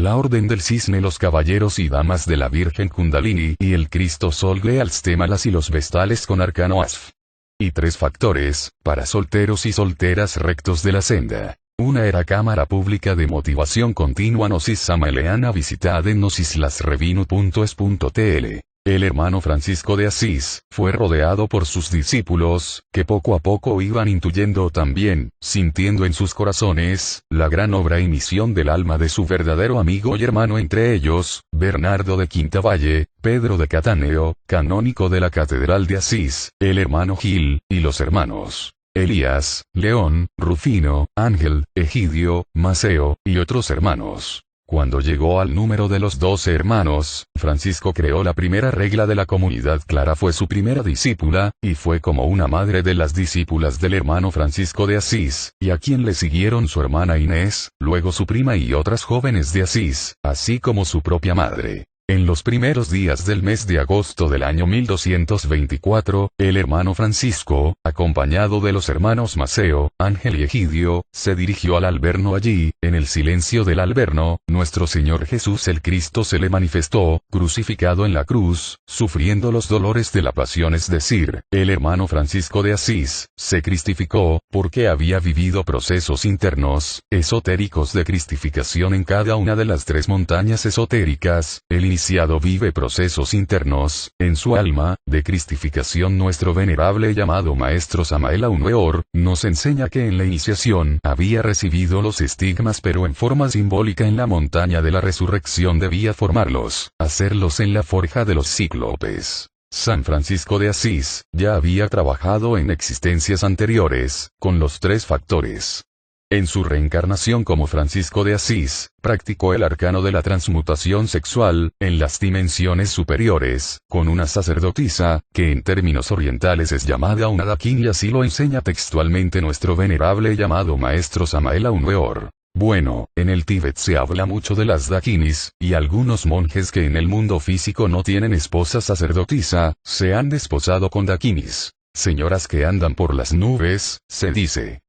la Orden del Cisne, los Caballeros y Damas de la Virgen Kundalini y el Cristo Sol Glealstémalas y los Vestales con Arcano Asf. Y 3 factores, para solteros y solteras rectos de la senda. Una era cámara pública de motivación continua Gnosis Samaeleana visitada en gnosislasrevinu.es.tl. El hermano Francisco de Asís, fue rodeado por sus discípulos, que poco a poco iban intuyendo también, sintiendo en sus corazones, la gran obra y misión del alma de su verdadero amigo y hermano, entre ellos, Bernardo de Quintavalle, Pedro de Catáneo, canónico de la Catedral de Asís, el hermano Gil, y los hermanos Elías, León, Rufino, Ángel, Egidio, Maceo, y otros hermanos. Cuando llegó al número de los 12 hermanos, Francisco creó la primera regla de la comunidad. Clara fue su primera discípula, y fue como una madre de las discípulas del hermano Francisco de Asís, y a quien le siguieron su hermana Inés, luego su prima y otras jóvenes de Asís, así como su propia madre. En los primeros días del mes de agosto del año 1224, el hermano Francisco, acompañado de los hermanos Maceo, Ángel y Egidio, se dirigió al alberno. Allí, en el silencio del alberno, nuestro Señor Jesús el Cristo se le manifestó, crucificado en la cruz, sufriendo los dolores de la pasión, es decir, el hermano Francisco de Asís, se cristificó, porque había vivido procesos internos, esotéricos de cristificación en cada una de las 3 montañas esotéricas. El iniciado vive procesos internos, en su alma, de cristificación. Nuestro venerable llamado Maestro Samael Aun Weor, nos enseña que en la iniciación había recibido los estigmas, pero en forma simbólica en la montaña de la resurrección debía formarlos, hacerlos en la forja de los cíclopes. San Francisco de Asís, ya había trabajado en existencias anteriores, con los 3 factores. En su reencarnación como Francisco de Asís, practicó el arcano de la transmutación sexual, en las dimensiones superiores, con una sacerdotisa, que en términos orientales es llamada una Dakin, y así lo enseña textualmente nuestro venerable llamado Maestro Samael Aun Weor. Bueno, en el Tíbet se habla mucho de las Dakinis, y algunos monjes que en el mundo físico no tienen esposa sacerdotisa, se han desposado con Dakinis. Señoras que andan por las nubes, se dice.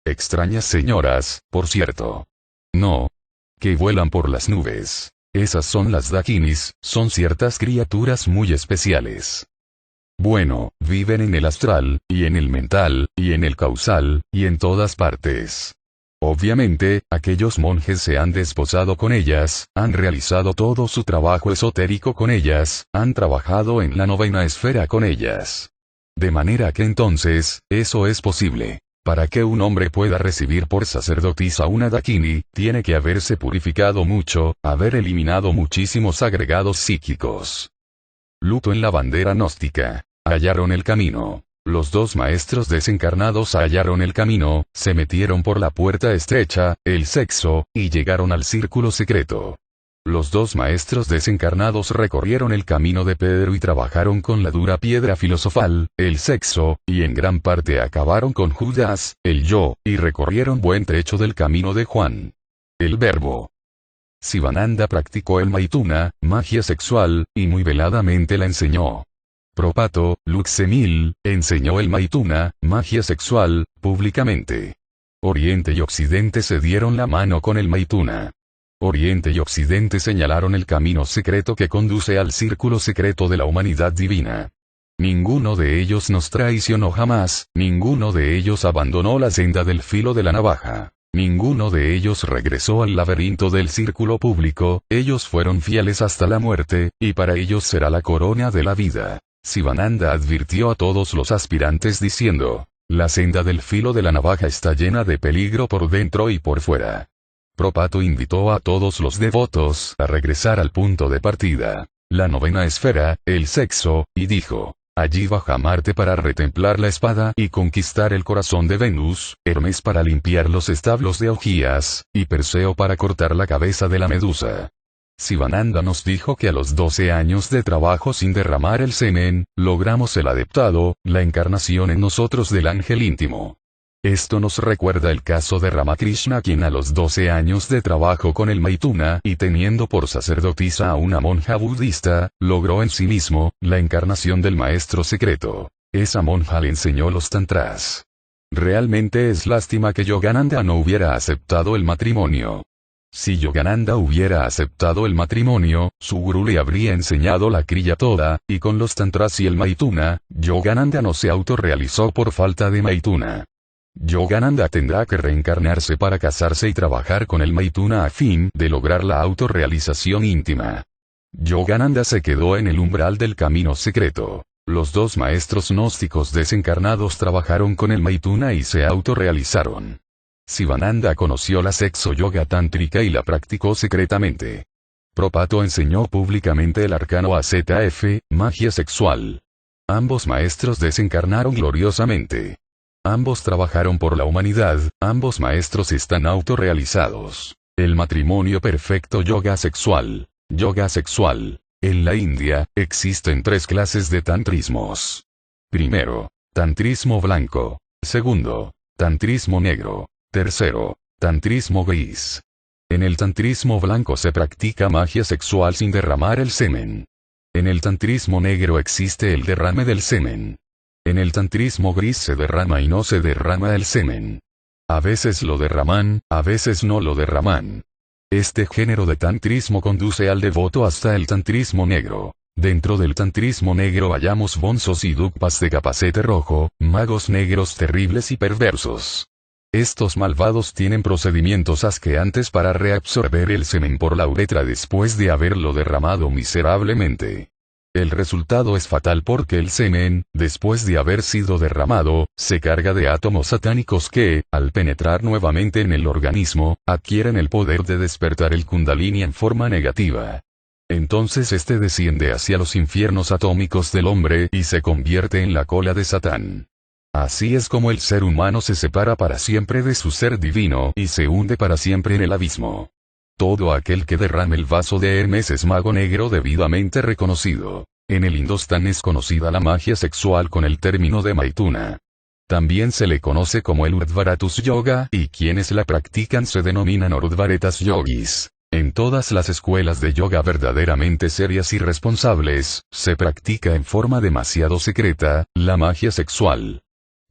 Extrañas señoras, por cierto. No. Que vuelan por las nubes. Esas son las Dakinis, son ciertas criaturas muy especiales. Bueno, viven en el astral, y en el mental, y en el causal, y en todas partes. Obviamente, aquellos monjes se han desposado con ellas, han realizado todo su trabajo esotérico con ellas, han trabajado en la 9ª esfera con ellas. De manera que entonces, eso es posible. Para que un hombre pueda recibir por sacerdotisa una Dakini, tiene que haberse purificado mucho, haber eliminado muchísimos agregados psíquicos. Luto en la bandera gnóstica. Hallaron el camino. Los 2 maestros desencarnados hallaron el camino, se metieron por la puerta estrecha, el sexo, y llegaron al círculo secreto. Los 2 maestros desencarnados recorrieron el camino de Pedro y trabajaron con la dura piedra filosofal, el sexo, y en gran parte acabaron con Judas, el yo, y recorrieron buen trecho del camino de Juan, el verbo. Sivananda practicó el Maituna, magia sexual, y muy veladamente la enseñó. Propato, Luxemil, enseñó el Maituna, magia sexual, públicamente. Oriente y Occidente se dieron la mano con el Maituna. Oriente y Occidente señalaron el camino secreto que conduce al círculo secreto de la humanidad divina. Ninguno de ellos nos traicionó jamás, ninguno de ellos abandonó la senda del filo de la navaja. Ninguno de ellos regresó al laberinto del círculo público, ellos fueron fieles hasta la muerte, y para ellos será la corona de la vida. Sivananda advirtió a todos los aspirantes diciendo, la senda del filo de la navaja está llena de peligro por dentro y por fuera. Propato invitó a todos los devotos a regresar al punto de partida, la 9ª esfera, el sexo, y dijo, allí baja Marte para retemplar la espada y conquistar el corazón de Venus, Hermes para limpiar los establos de Augías, y Perseo para cortar la cabeza de la medusa. Sivananda nos dijo que a los 12 años de trabajo sin derramar el semen, logramos el adeptado, la encarnación en nosotros del ángel íntimo. Esto nos recuerda el caso de Ramakrishna, quien a los 12 años de trabajo con el Maituna y teniendo por sacerdotisa a una monja budista, logró en sí mismo, la encarnación del maestro secreto. Esa monja le enseñó los tantras. Realmente es lástima que Yogananda no hubiera aceptado el matrimonio. Si Yogananda hubiera aceptado el matrimonio, su gurú le habría enseñado la kriya toda, y con los tantras y el maituna, Yogananda no se autorrealizó por falta de maituna. Yogananda tendrá que reencarnarse para casarse y trabajar con el maituna a fin de lograr la autorrealización íntima. Yogananda se quedó en el umbral del camino secreto. Los dos maestros gnósticos desencarnados trabajaron con el maituna y se autorrealizaron. Sivananda conoció la sexo yoga tántrica y la practicó secretamente. Propato enseñó públicamente el arcano AZF, magia sexual. Ambos maestros desencarnaron gloriosamente. Ambos trabajaron por la humanidad, ambos maestros están autorrealizados. El matrimonio perfecto yoga sexual. Yoga sexual. En la India, existen 3 clases de tantrismos. Primero, tantrismo blanco. Segundo, tantrismo negro. Tercero, tantrismo gris. En el tantrismo blanco se practica magia sexual sin derramar el semen. En el tantrismo negro existe el derrame del semen. En el tantrismo gris se derrama y no se derrama el semen. A veces lo derraman, a veces no lo derraman. Este género de tantrismo conduce al devoto hasta el tantrismo negro. Dentro del tantrismo negro hallamos bonzos y dukpas de capacete rojo, magos negros terribles y perversos. Estos malvados tienen procedimientos asqueantes para reabsorber el semen por la uretra después de haberlo derramado miserablemente. El resultado es fatal porque el semen, después de haber sido derramado, se carga de átomos satánicos que, al penetrar nuevamente en el organismo, adquieren el poder de despertar el kundalini en forma negativa. Entonces este desciende hacia los infiernos atómicos del hombre y se convierte en la cola de Satán. Así es como el ser humano se separa para siempre de su ser divino y se hunde para siempre en el abismo. Todo aquel que derrame el vaso de Hermes es mago negro debidamente reconocido. En el Indostán es conocida la magia sexual con el término de maituna. También se le conoce como el Urdhvaratus Yoga y quienes la practican se denominan Urdhvaretas Yogis. En todas las escuelas de yoga verdaderamente serias y responsables, se practica en forma demasiado secreta, la magia sexual.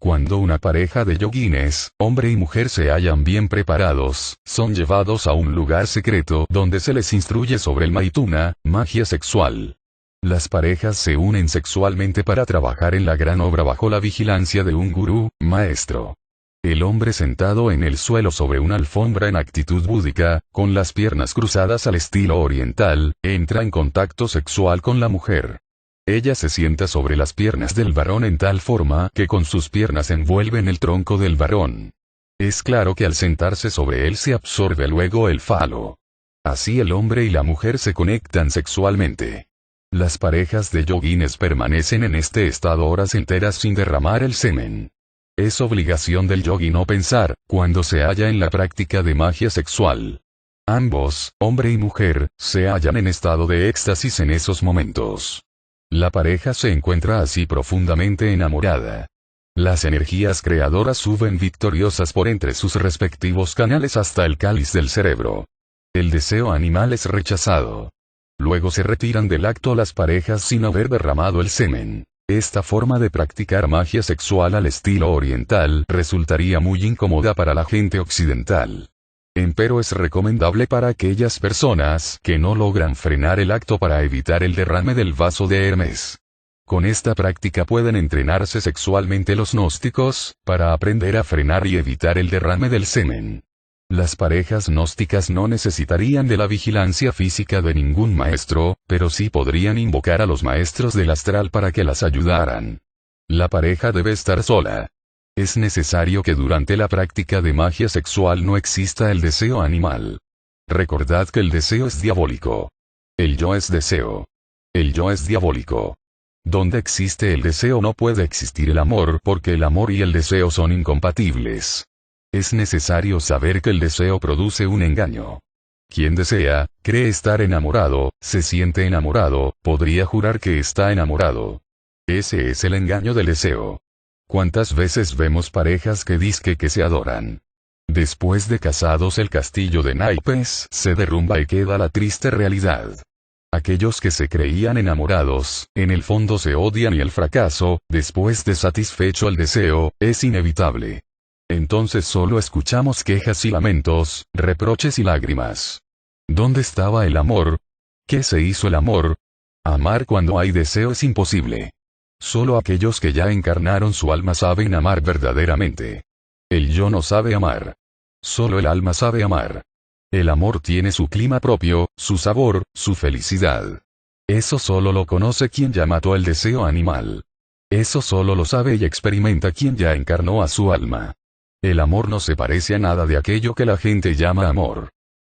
Cuando una pareja de yogines, hombre y mujer se hallan bien preparados, son llevados a un lugar secreto donde se les instruye sobre el maituna, magia sexual. Las parejas se unen sexualmente para trabajar en la gran obra bajo la vigilancia de un gurú, maestro. El hombre sentado en el suelo sobre una alfombra en actitud búdica, con las piernas cruzadas al estilo oriental, entra en contacto sexual con la mujer. Ella se sienta sobre las piernas del varón en tal forma que con sus piernas envuelven el tronco del varón. Es claro que al sentarse sobre él se absorbe luego el falo. Así el hombre y la mujer se conectan sexualmente. Las parejas de yogines permanecen en este estado horas enteras sin derramar el semen. Es obligación del yogi no pensar, cuando se halla en la práctica de magia sexual. Ambos, hombre y mujer, se hallan en estado de éxtasis en esos momentos. La pareja se encuentra así profundamente enamorada. Las energías creadoras suben victoriosas por entre sus respectivos canales hasta el cáliz del cerebro. El deseo animal es rechazado. Luego se retiran del acto las parejas sin haber derramado el semen. Esta forma de practicar magia sexual al estilo oriental resultaría muy incómoda para la gente occidental. Empero es recomendable para aquellas personas que no logran frenar el acto para evitar el derrame del vaso de Hermes. Con esta práctica pueden entrenarse sexualmente los gnósticos, para aprender a frenar y evitar el derrame del semen. Las parejas gnósticas no necesitarían de la vigilancia física de ningún maestro, pero sí podrían invocar a los maestros del astral para que las ayudaran. La pareja debe estar sola. Es necesario que durante la práctica de magia sexual no exista el deseo animal. Recordad que el deseo es diabólico. El yo es deseo. El yo es diabólico. Donde existe el deseo no puede existir el amor porque el amor y el deseo son incompatibles. Es necesario saber que el deseo produce un engaño. Quien desea, cree estar enamorado, se siente enamorado, podría jurar que está enamorado. Ese es el engaño del deseo. ¿Cuántas veces vemos parejas que dizque que se adoran? Después de casados el castillo de naipes se derrumba y queda la triste realidad. Aquellos que se creían enamorados, en el fondo se odian y el fracaso, después de satisfecho el deseo, es inevitable. Entonces solo escuchamos quejas y lamentos, reproches y lágrimas. ¿Dónde estaba el amor? ¿Qué se hizo el amor? Amar cuando hay deseo es imposible. Solo aquellos que ya encarnaron su alma saben amar verdaderamente. El yo no sabe amar. Solo el alma sabe amar. El amor tiene su clima propio, su sabor, su felicidad. Eso solo lo conoce quien ya mató el deseo animal. Eso solo lo sabe y experimenta quien ya encarnó a su alma. El amor no se parece a nada de aquello que la gente llama amor.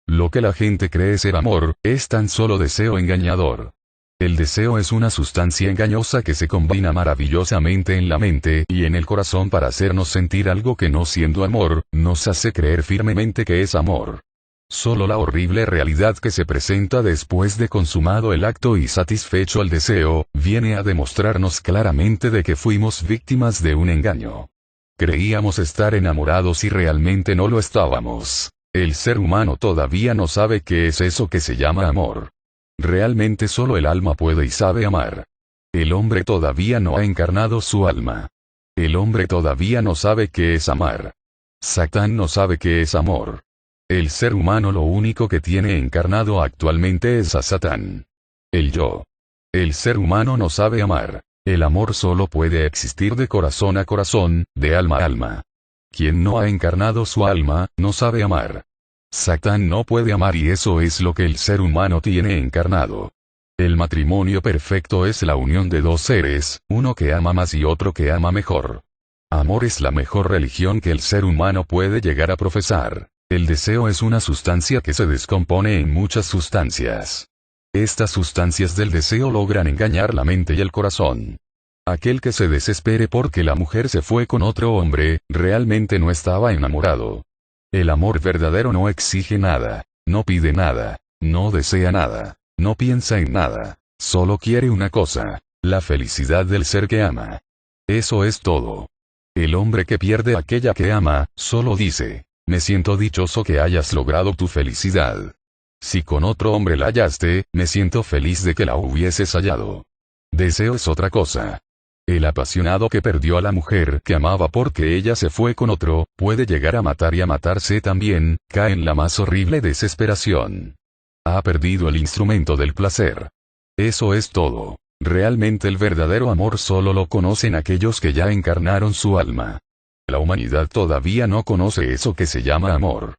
Lo que la gente cree ser amor, es tan solo deseo engañador. El deseo es una sustancia engañosa que se combina maravillosamente en la mente y en el corazón para hacernos sentir algo que no siendo amor, nos hace creer firmemente que es amor. Solo la horrible realidad que se presenta después de consumado el acto y satisfecho el deseo, viene a demostrarnos claramente de que fuimos víctimas de un engaño. Creíamos estar enamorados y realmente no lo estábamos. El ser humano todavía no sabe qué es eso que se llama amor. Realmente solo el alma puede y sabe amar. El hombre todavía no ha encarnado su alma. El hombre todavía no sabe qué es amar. Satán no sabe qué es amor. El ser humano lo único que tiene encarnado actualmente es a Satán. El yo. El ser humano no sabe amar. El amor solo puede existir de corazón a corazón, de alma a alma. Quien no ha encarnado su alma, no sabe amar. Satán no puede amar y eso es lo que el ser humano tiene encarnado. El matrimonio perfecto es la unión de dos seres, uno que ama más y otro que ama mejor. Amor es la mejor religión que el ser humano puede llegar a profesar. El deseo es una sustancia que se descompone en muchas sustancias. Estas sustancias del deseo logran engañar la mente y el corazón. Aquel que se desespere porque la mujer se fue con otro hombre, realmente no estaba enamorado. El amor verdadero no exige nada, no pide nada, no desea nada, no piensa en nada, solo quiere una cosa, la felicidad del ser que ama. Eso es todo. El hombre que pierde a aquella que ama, solo dice, me siento dichoso que hayas logrado tu felicidad. Si con otro hombre la hallaste, me siento feliz de que la hubieses hallado. Deseo es otra cosa. El apasionado que perdió a la mujer que amaba porque ella se fue con otro, puede llegar a matar y a matarse también, cae en la más horrible desesperación. Ha perdido el instrumento del placer. Eso es todo. Realmente el verdadero amor solo lo conocen aquellos que ya encarnaron su alma. La humanidad todavía no conoce eso que se llama amor.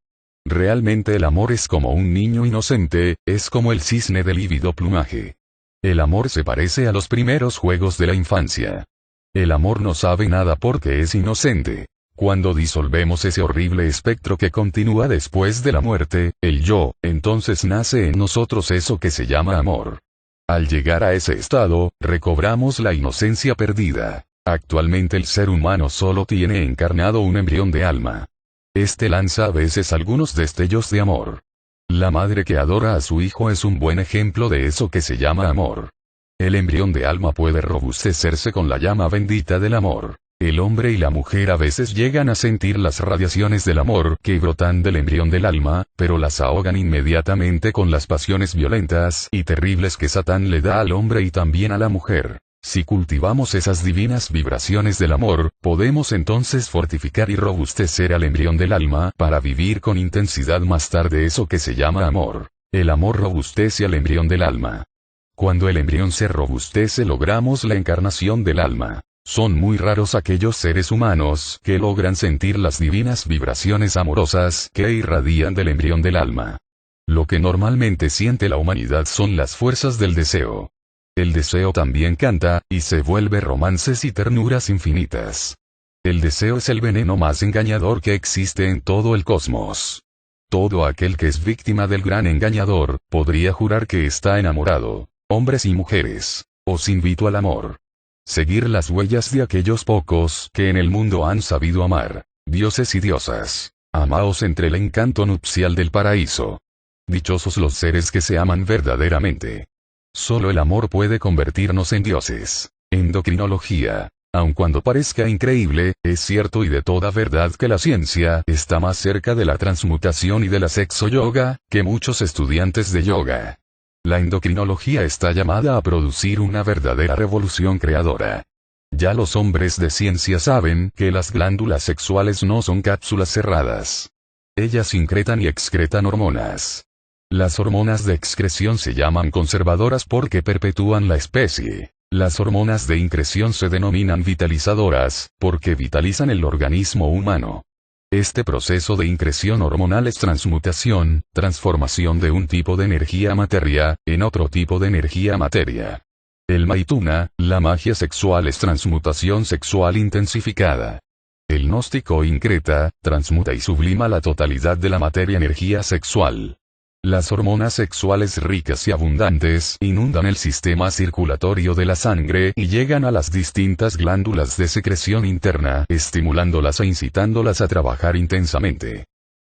Realmente el amor es como un niño inocente, es como el cisne de lívido plumaje. El amor se parece a los primeros juegos de la infancia. El amor no sabe nada porque es inocente. Cuando disolvemos ese horrible espectro que continúa después de la muerte, el yo, entonces nace en nosotros eso que se llama amor. Al llegar a ese estado, recobramos la inocencia perdida. Actualmente el ser humano solo tiene encarnado un embrión de alma. Este lanza a veces algunos destellos de amor. La madre que adora a su hijo es un buen ejemplo de eso que se llama amor. El embrión de alma puede robustecerse con la llama bendita del amor. El hombre y la mujer a veces llegan a sentir las radiaciones del amor que brotan del embrión del alma, pero las ahogan inmediatamente con las pasiones violentas y terribles que Satán le da al hombre y también a la mujer. Si cultivamos esas divinas vibraciones del amor, podemos entonces fortificar y robustecer al embrión del alma para vivir con intensidad más tarde eso que se llama amor. El amor robustece al embrión del alma. Cuando el embrión se robustece logramos la encarnación del alma. Son muy raros aquellos seres humanos que logran sentir las divinas vibraciones amorosas que irradian del embrión del alma. Lo que normalmente siente la humanidad son las fuerzas del deseo. El deseo también canta, y se vuelve romances y ternuras infinitas. El deseo es el veneno más engañador que existe en todo el cosmos. Todo aquel que es víctima del gran engañador, podría jurar que está enamorado. Hombres y mujeres, os invito al amor. Seguir las huellas de aquellos pocos que en el mundo han sabido amar. Dioses y diosas, amaos entre el encanto nupcial del paraíso. Dichosos los seres que se aman verdaderamente. Solo el amor puede convertirnos en dioses. Endocrinología. Aun cuando parezca increíble, es cierto y de toda verdad que la ciencia está más cerca de la transmutación y de la sexo yoga, que muchos estudiantes de yoga. La endocrinología está llamada a producir una verdadera revolución creadora. Ya los hombres de ciencia saben que las glándulas sexuales no son cápsulas cerradas. Ellas incretan y excretan hormonas. Las hormonas de excreción se llaman conservadoras porque perpetúan la especie. Las hormonas de increción se denominan vitalizadoras, porque vitalizan el organismo humano. Este proceso de increción hormonal es transmutación, transformación de un tipo de energía materia, en otro tipo de energía materia. El Maituna, la magia sexual es transmutación sexual intensificada. El gnóstico increta, transmuta y sublima la totalidad de la materia-energía sexual. Las hormonas sexuales ricas y abundantes inundan el sistema circulatorio de la sangre y llegan a las distintas glándulas de secreción interna, estimulándolas e incitándolas a trabajar intensamente.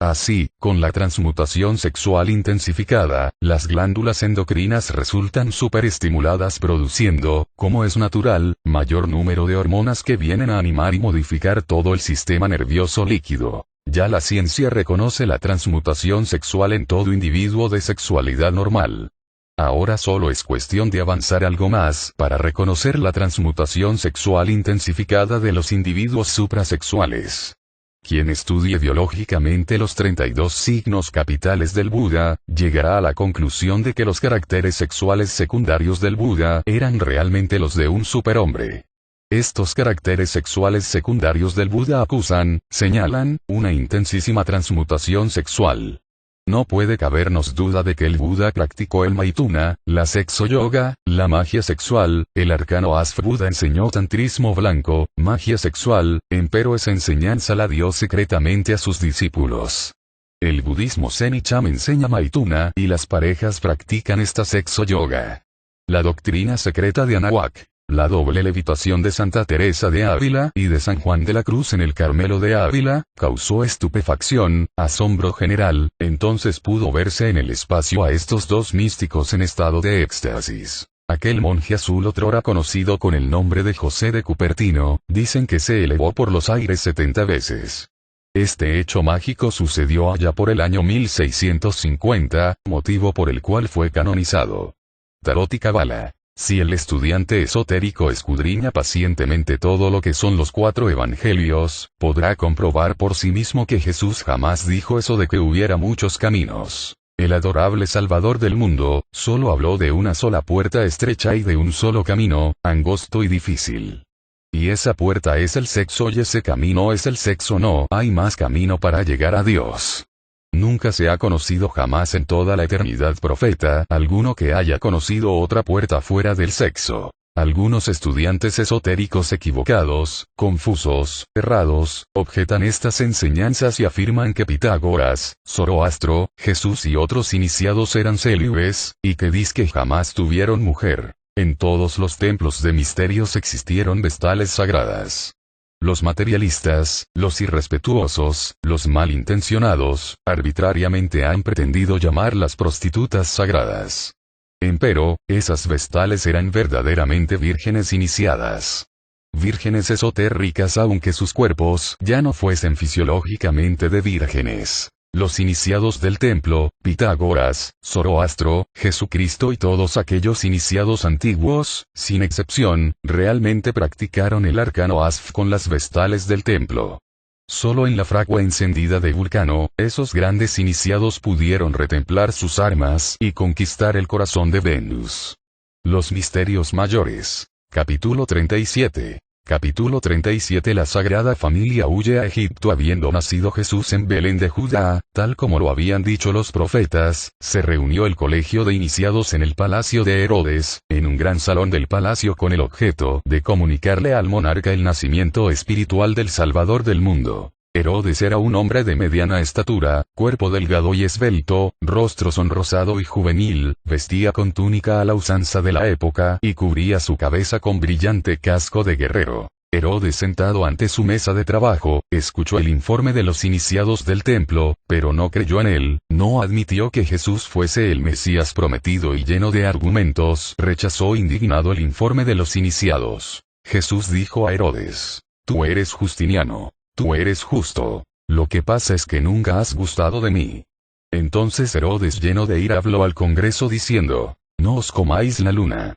Así, con la transmutación sexual intensificada, las glándulas endocrinas resultan superestimuladas produciendo, como es natural, mayor número de hormonas que vienen a animar y modificar todo el sistema nervioso líquido. Ya la ciencia reconoce la transmutación sexual en todo individuo de sexualidad normal. Ahora solo es cuestión de avanzar algo más para reconocer la transmutación sexual intensificada de los individuos suprasexuales. Quien estudie biológicamente los 32 signos capitales del Buda, llegará a la conclusión de que los caracteres sexuales secundarios del Buda eran realmente los de un superhombre. Estos caracteres sexuales secundarios del Buda acusan, señalan, una intensísima transmutación sexual. No puede cabernos duda de que el Buda practicó el Maituna, la sexo yoga, la magia sexual. El arcano Asf Buda enseñó tantrismo blanco, magia sexual, empero esa enseñanza la dio secretamente a sus discípulos. El budismo Zen y Cham enseña Maituna y las parejas practican esta sexo yoga. La doctrina secreta de Anahuac. La doble levitación de Santa Teresa de Ávila y de San Juan de la Cruz en el Carmelo de Ávila, causó estupefacción, asombro general. Entonces pudo verse en el espacio a estos dos místicos en estado de éxtasis. Aquel monje azul otrora conocido con el nombre de José de Cupertino, dicen que se elevó por los aires 70 veces. Este hecho mágico sucedió allá por el año 1650, motivo por el cual fue canonizado. Tarot y Cábala. Si el estudiante esotérico escudriña pacientemente todo lo que son los 4 evangelios, podrá comprobar por sí mismo que Jesús jamás dijo eso de que hubiera muchos caminos. El adorable Salvador del mundo, solo habló de una sola puerta estrecha y de un solo camino, angosto y difícil. Y esa puerta es el sexo y ese camino es el sexo. No hay más camino para llegar a Dios. Nunca se ha conocido jamás en toda la eternidad profeta alguno que haya conocido otra puerta fuera del sexo. Algunos estudiantes esotéricos equivocados, confusos, errados, objetan estas enseñanzas y afirman que Pitágoras, Zoroastro, Jesús y otros iniciados eran célibes, y que dizque jamás tuvieron mujer. En todos los templos de misterios existieron vestales sagradas. Los materialistas, los irrespetuosos, los malintencionados, arbitrariamente han pretendido llamarlas prostitutas sagradas. Empero, esas vestales eran verdaderamente vírgenes iniciadas. Vírgenes esotéricas aunque sus cuerpos ya no fuesen fisiológicamente de vírgenes. Los iniciados del templo, Pitágoras, Zoroastro, Jesucristo y todos aquellos iniciados antiguos, sin excepción, realmente practicaron el arcano Asf con las vestales del templo. Solo en la fragua encendida de Vulcano, esos grandes iniciados pudieron retemplar sus armas y conquistar el corazón de Venus. Los misterios mayores. Capítulo 37. Capítulo 37. La Sagrada Familia huye a Egipto. Habiendo nacido Jesús en Belén de Judá, tal como lo habían dicho los profetas, se reunió el colegio de iniciados en el palacio de Herodes, en un gran salón del palacio con el objeto de comunicarle al monarca el nacimiento espiritual del Salvador del mundo. Herodes era un hombre de mediana estatura, cuerpo delgado y esbelto, rostro sonrosado y juvenil, vestía con túnica a la usanza de la época y cubría su cabeza con brillante casco de guerrero. Herodes, sentado ante su mesa de trabajo, escuchó el informe de los iniciados del templo, pero no creyó en él, no admitió que Jesús fuese el Mesías prometido y lleno de argumentos, rechazó indignado el informe de los iniciados. Jesús dijo a Herodes: «Tú eres Justiniano. Tú eres justo. Lo que pasa es que nunca has gustado de mí». Entonces Herodes, lleno de ira, habló al Congreso diciendo: «No os comáis la luna».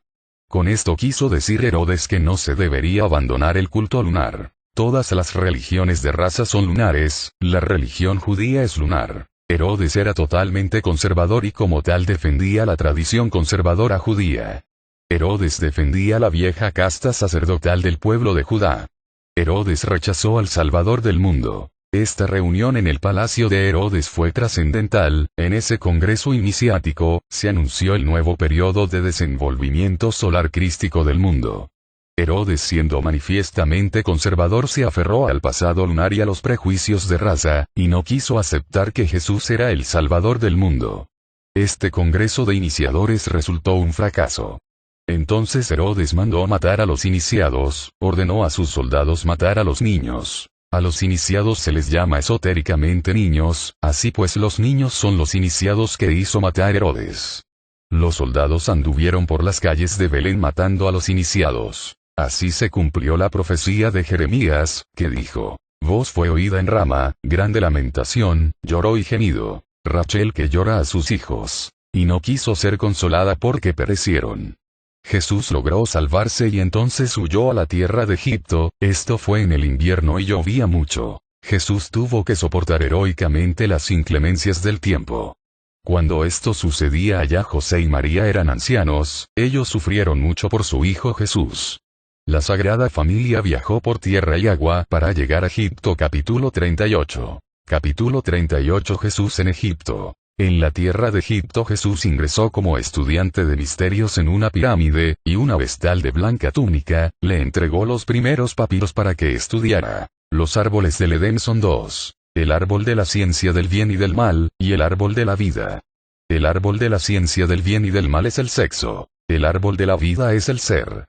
Con esto quiso decir Herodes que no se debería abandonar el culto lunar. Todas las religiones de raza son lunares, la religión judía es lunar. Herodes era totalmente conservador y como tal defendía la tradición conservadora judía. Herodes defendía la vieja casta sacerdotal del pueblo de Judá. Herodes rechazó al Salvador del mundo. Esta reunión en el palacio de Herodes fue trascendental. En ese congreso iniciático, se anunció el nuevo periodo de desenvolvimiento solar crístico del mundo. Herodes, siendo manifiestamente conservador, se aferró al pasado lunar y a los prejuicios de raza, y no quiso aceptar que Jesús era el Salvador del mundo. Este congreso de iniciadores resultó un fracaso. Entonces Herodes mandó matar a los iniciados, ordenó a sus soldados matar a los niños. A los iniciados se les llama esotéricamente niños, así pues los niños son los iniciados que hizo matar Herodes. Los soldados anduvieron por las calles de Belén matando a los iniciados. Así se cumplió la profecía de Jeremías, que dijo: voz fue oída en Rama, grande lamentación, lloró y gemido. Rachel que llora a sus hijos. Y no quiso ser consolada porque perecieron. Jesús logró salvarse y entonces huyó a la tierra de Egipto. Esto fue en el invierno y llovía mucho. Jesús tuvo que soportar heroicamente las inclemencias del tiempo. Cuando esto sucedía allá, José y María eran ancianos, ellos sufrieron mucho por su hijo Jesús. La Sagrada Familia viajó por tierra y agua para llegar a Egipto. Capítulo 38. Capítulo 38. Jesús en Egipto. En la tierra de Egipto Jesús ingresó como estudiante de misterios en una pirámide, y una vestal de blanca túnica, le entregó los primeros papiros para que estudiara. Los árboles del Edén son dos: el árbol de la ciencia del bien y del mal, y el árbol de la vida. El árbol de la ciencia del bien y del mal es el sexo. El árbol de la vida es el ser.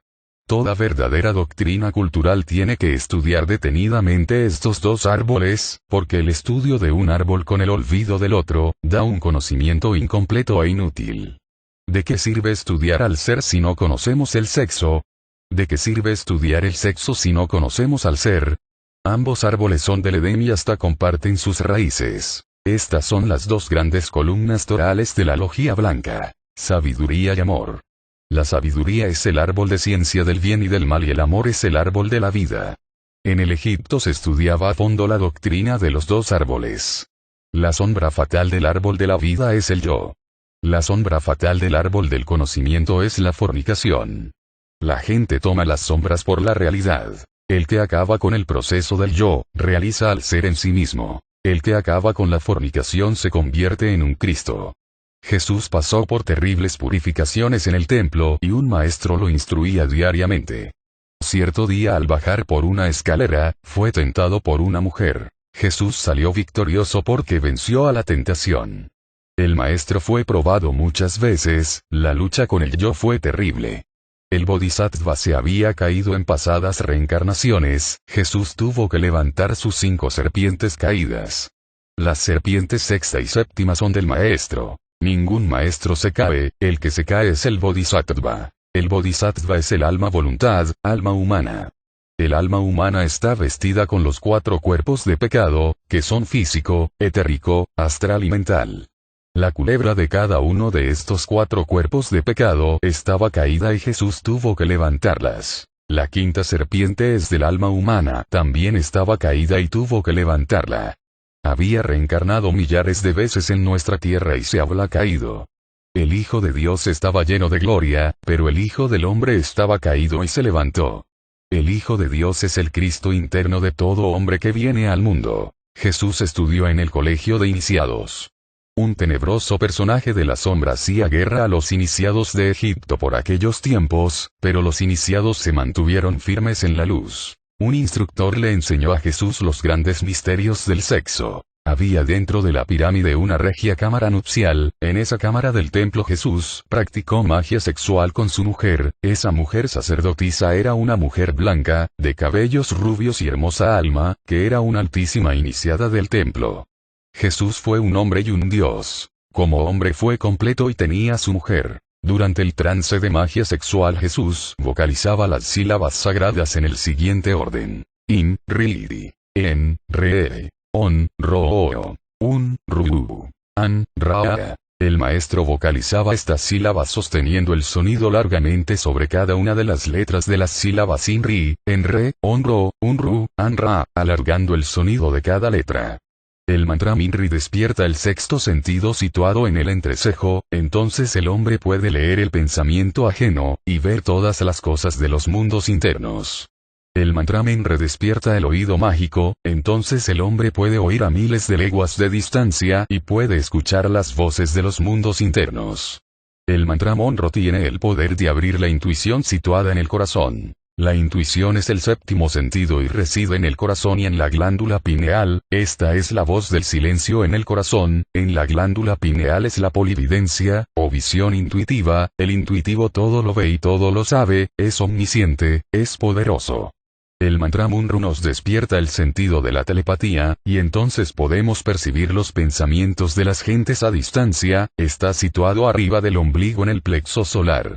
Toda verdadera doctrina cultural tiene que estudiar detenidamente estos dos árboles, porque el estudio de un árbol con el olvido del otro, da un conocimiento incompleto e inútil. ¿De qué sirve estudiar al ser si no conocemos el sexo? ¿De qué sirve estudiar el sexo si no conocemos al ser? Ambos árboles son del Edén y hasta comparten sus raíces. Estas son las dos grandes columnas torales de la logía blanca: sabiduría y amor. La sabiduría es el árbol de ciencia del bien y del mal y el amor es el árbol de la vida. En el Egipto se estudiaba a fondo la doctrina de los dos árboles. La sombra fatal del árbol de la vida es el yo. La sombra fatal del árbol del conocimiento es la fornicación. La gente toma las sombras por la realidad. El que acaba con el proceso del yo, realiza al ser en sí mismo. El que acaba con la fornicación se convierte en un Cristo. Jesús pasó por terribles purificaciones en el templo y un maestro lo instruía diariamente. Cierto día, al bajar por una escalera, fue tentado por una mujer. Jesús salió victorioso porque venció a la tentación. El maestro fue probado muchas veces, la lucha con el yo fue terrible. El Bodhisattva se había caído en pasadas reencarnaciones. Jesús tuvo que levantar sus 5 serpientes caídas. Las serpientes sexta y séptima son del maestro. Ningún maestro se cae, el que se cae es el Bodhisattva. El Bodhisattva es el alma voluntad, alma humana. El alma humana está vestida con los 4 cuerpos de pecado, que son físico, etérico, astral y mental. La culebra de cada uno de estos 4 cuerpos de pecado estaba caída y Jesús tuvo que levantarlas. La 5ª serpiente es del alma humana, también estaba caída y tuvo que levantarla. Había reencarnado millares de veces en nuestra tierra y se había caído. El Hijo de Dios estaba lleno de gloria, pero el Hijo del Hombre estaba caído y se levantó. El Hijo de Dios es el Cristo interno de todo hombre que viene al mundo. Jesús estudió en el colegio de iniciados. Un tenebroso personaje de la sombra hacía guerra a los iniciados de Egipto por aquellos tiempos, pero los iniciados se mantuvieron firmes en la luz. Un instructor le enseñó a Jesús los grandes misterios del sexo. Había dentro de la pirámide una regia cámara nupcial. En esa cámara del templo Jesús practicó magia sexual con su mujer. Esa mujer sacerdotisa era una mujer blanca, de cabellos rubios y hermosa alma, que era una altísima iniciada del templo. Jesús fue un hombre y un Dios. Como hombre fue completo y tenía su mujer. Durante el trance de magia sexual Jesús vocalizaba las sílabas sagradas en el siguiente orden: In, Ri, En, Re, On, Ro, Un, Ru, An, Ra. El maestro vocalizaba estas sílabas sosteniendo el sonido largamente sobre cada una de las letras de las sílabas INRI, ENRE, ONRO, UNRU, ANRA, alargando el sonido de cada letra. El mantra INRI despierta el sexto sentido situado en el entrecejo, entonces el hombre puede leer el pensamiento ajeno, y ver todas las cosas de los mundos internos. El mantra MENRE despierta el oído mágico, entonces el hombre puede oír a miles de leguas de distancia y puede escuchar las voces de los mundos internos. El mantra MONRO tiene el poder de abrir la intuición situada en el corazón. La intuición es el séptimo sentido y reside en el corazón y en la glándula pineal. Esta es la voz del silencio en el corazón. En la glándula pineal es la polividencia, o visión intuitiva. El intuitivo todo lo ve y todo lo sabe, es omnisciente, es poderoso. El mantra MUNRU nos despierta el sentido de la telepatía, y entonces podemos percibir los pensamientos de las gentes a distancia. Está situado arriba del ombligo en el plexo solar.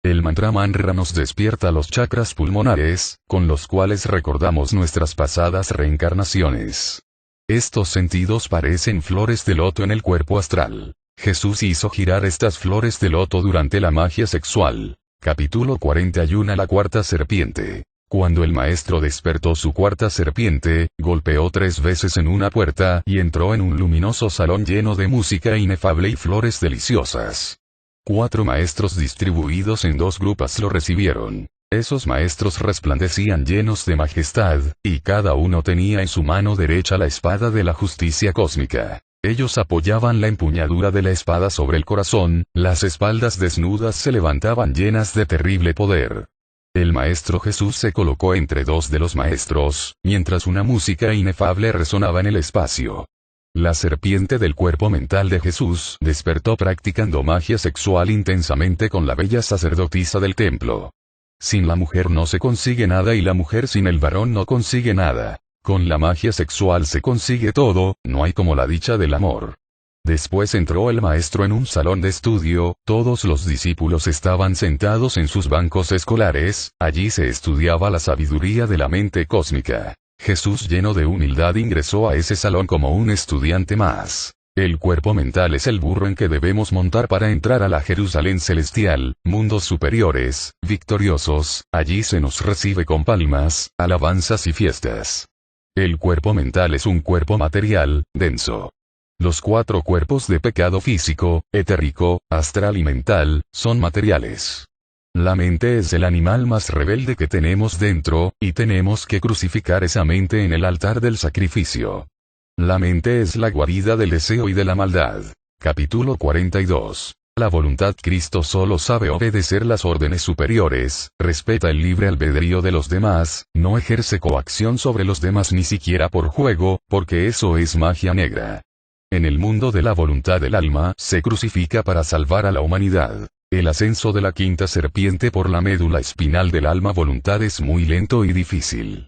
El mantra MANRA nos despierta los chakras pulmonares, con los cuales recordamos nuestras pasadas reencarnaciones. Estos sentidos parecen flores de loto en el cuerpo astral. Jesús hizo girar estas flores de loto durante la magia sexual. Capítulo 41. La cuarta serpiente. Cuando el maestro despertó su cuarta serpiente, golpeó 3 veces en una puerta y entró en un luminoso salón lleno de música inefable y flores deliciosas. 4 maestros distribuidos en 2 grupos lo recibieron. Esos maestros resplandecían llenos de majestad, y cada uno tenía en su mano derecha la espada de la justicia cósmica. Ellos apoyaban la empuñadura de la espada sobre el corazón, las espaldas desnudas se levantaban llenas de terrible poder. El Maestro Jesús se colocó entre 2 de los maestros, mientras una música inefable resonaba en el espacio. La serpiente del cuerpo mental de Jesús despertó practicando magia sexual intensamente con la bella sacerdotisa del templo. Sin la mujer no se consigue nada y la mujer sin el varón no consigue nada. Con la magia sexual se consigue todo, no hay como la dicha del amor. Después entró el maestro en un salón de estudio, todos los discípulos estaban sentados en sus bancos escolares, allí se estudiaba la sabiduría de la mente cósmica. Jesús lleno de humildad ingresó a ese salón como un estudiante más. El cuerpo mental es el burro en que debemos montar para entrar a la Jerusalén celestial, mundos superiores, victoriosos, allí se nos recibe con palmas, alabanzas y fiestas. El cuerpo mental es un cuerpo material, denso. Los 4 cuerpos de pecado físico, etérico, astral y mental, son materiales. La mente es el animal más rebelde que tenemos dentro, y tenemos que crucificar esa mente en el altar del sacrificio. La mente es la guarida del deseo y de la maldad. Capítulo 42. La voluntad Cristo solo sabe obedecer las órdenes superiores, respeta el libre albedrío de los demás, no ejerce coacción sobre los demás ni siquiera por juego, porque eso es magia negra. En el mundo de la voluntad del alma se crucifica para salvar a la humanidad. El ascenso de la quinta serpiente por la médula espinal del alma voluntad es muy lento y difícil.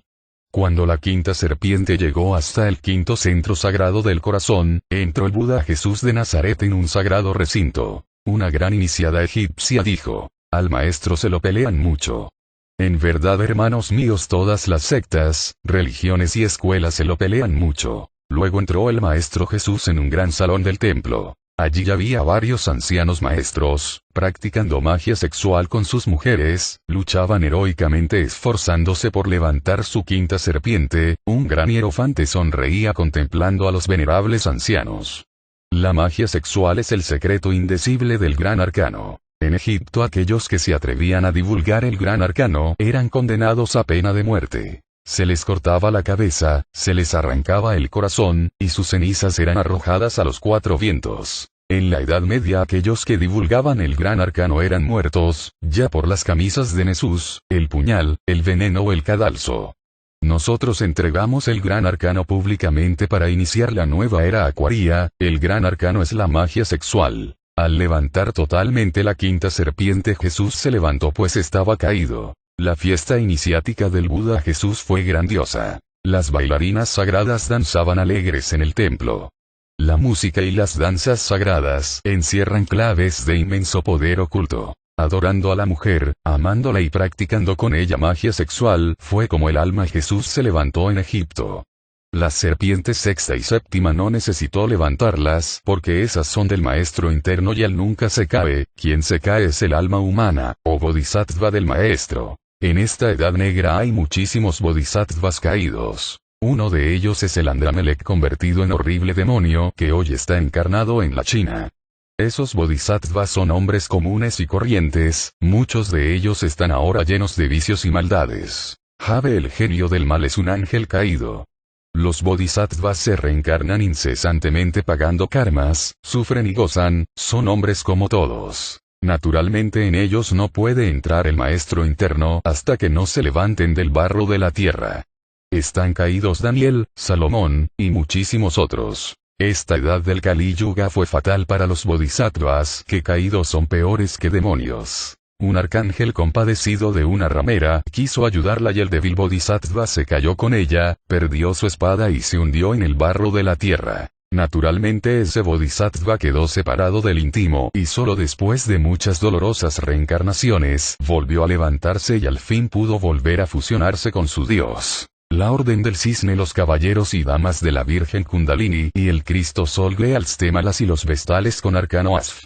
Cuando la quinta serpiente llegó hasta el quinto centro sagrado del corazón, entró el Buda Jesús de Nazaret en un sagrado recinto. Una gran iniciada egipcia dijo: al maestro se lo pelean mucho. En verdad, hermanos míos, todas las sectas, religiones y escuelas se lo pelean mucho. Luego entró el Maestro Jesús en un gran salón del templo. Allí había varios ancianos maestros, practicando magia sexual con sus mujeres, luchaban heroicamente esforzándose por levantar su quinta serpiente. Un gran hierofante sonreía contemplando a los venerables ancianos. La magia sexual es el secreto indecible del gran arcano. En Egipto aquellos que se atrevían a divulgar el gran arcano eran condenados a pena de muerte. Se les cortaba la cabeza, se les arrancaba el corazón, y sus cenizas eran arrojadas a los 4 vientos. En la Edad Media aquellos que divulgaban el gran arcano eran muertos, ya por las camisas de Nesús, el puñal, el veneno o el cadalso. Nosotros entregamos el gran arcano públicamente para iniciar la nueva era acuaria. El gran arcano es la magia sexual. Al levantar totalmente la quinta serpiente Jesús se levantó pues estaba caído. La fiesta iniciática del Buda Jesús fue grandiosa. Las bailarinas sagradas danzaban alegres en el templo. La música y las danzas sagradas encierran claves de inmenso poder oculto. Adorando a la mujer, amándola y practicando con ella magia sexual, fue como el alma Jesús se levantó en Egipto. Las serpientes sexta y séptima no necesitó levantarlas porque esas son del maestro interno y él nunca se cae, quien se cae es el alma humana, o bodhisattva del maestro. En esta edad negra hay muchísimos bodhisattvas caídos. Uno de ellos es el Andramelech convertido en horrible demonio que hoy está encarnado en la China. Esos bodhisattvas son hombres comunes y corrientes, muchos de ellos están ahora llenos de vicios y maldades. Jave el genio del mal es un ángel caído. Los bodhisattvas se reencarnan incesantemente pagando karmas, sufren y gozan, son hombres como todos. Naturalmente en ellos no puede entrar el maestro interno hasta que no se levanten del barro de la tierra. Están caídos Daniel, Salomón, y muchísimos otros. Esta edad del Kali Yuga fue fatal para los bodhisattvas que caídos son peores que demonios. Un arcángel compadecido de una ramera quiso ayudarla y el débil bodhisattva se cayó con ella, perdió su espada y se hundió en el barro de la tierra. Naturalmente ese bodhisattva quedó separado del íntimo y solo después de muchas dolorosas reencarnaciones volvió a levantarse y al fin pudo volver a fusionarse con su Dios. La Orden del Cisne, los Caballeros y Damas de la Virgen Kundalini y el Cristo Sol Greals Témalas y los Vestales con Arcano Asf.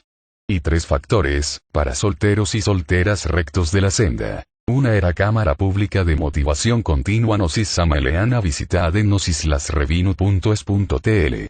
Y 3 factores, para solteros y solteras rectos de la senda. Una era cámara pública de motivación continua Gnosis Sama Eleana visita adenosislasrevinu.es.tl